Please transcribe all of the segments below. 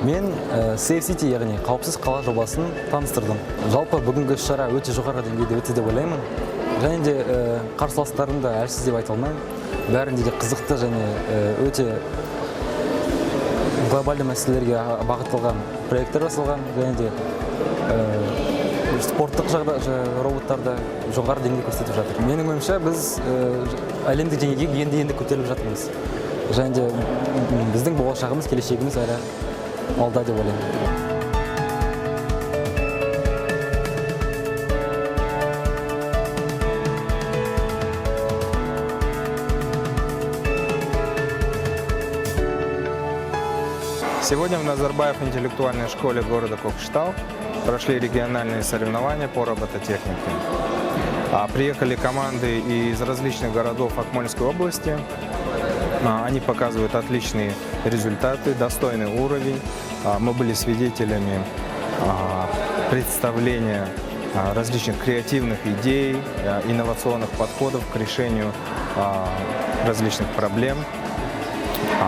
Мен Safe City, яғни қауіпсіз қала жобасын таныстырдым. Жалпы бүгінгі шара өте жоғары деңгейде өтті деп ойлаймын. Және де қарсыластарын да әлсіз деп айта алмаймын. Бәрінде де қызықты және өте глобальды мәселелерге бағытталған проекттер жасалған. Және де спорттық роботтарды жоғары деңгей көрсетіп жатыр. Менің ойымша біз әлемдік деңгейге енді көтеріліп жатырмыз. Және де біздің болашағымыз, келешегіміз әлі алда деп ойлаймын. Сегодня в Назарбаев интеллектуальной школе города Кокшетау прошли региональные соревнования по робототехнике. Приехали команды из различных городов Акмольской области. Они показывают отличные результаты, достойный уровень. Мы были свидетелями представления различных креативных идей, инновационных подходов к решению различных проблем.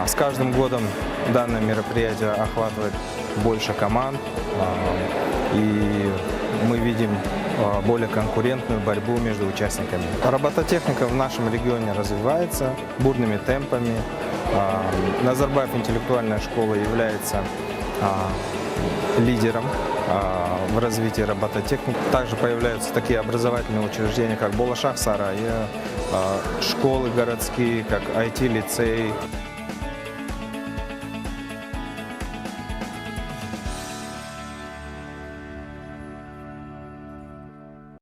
С каждым годом данное мероприятие охватывает больше команд, и мы видим более конкурентную борьбу между участниками. Робототехника в нашем регионе развивается бурными темпами. Назарбаев интеллектуальная школа является лидером в развитии робототехники. Также появляются такие образовательные учреждения, как Болашах Сарай, школы городские, как IT-лицей.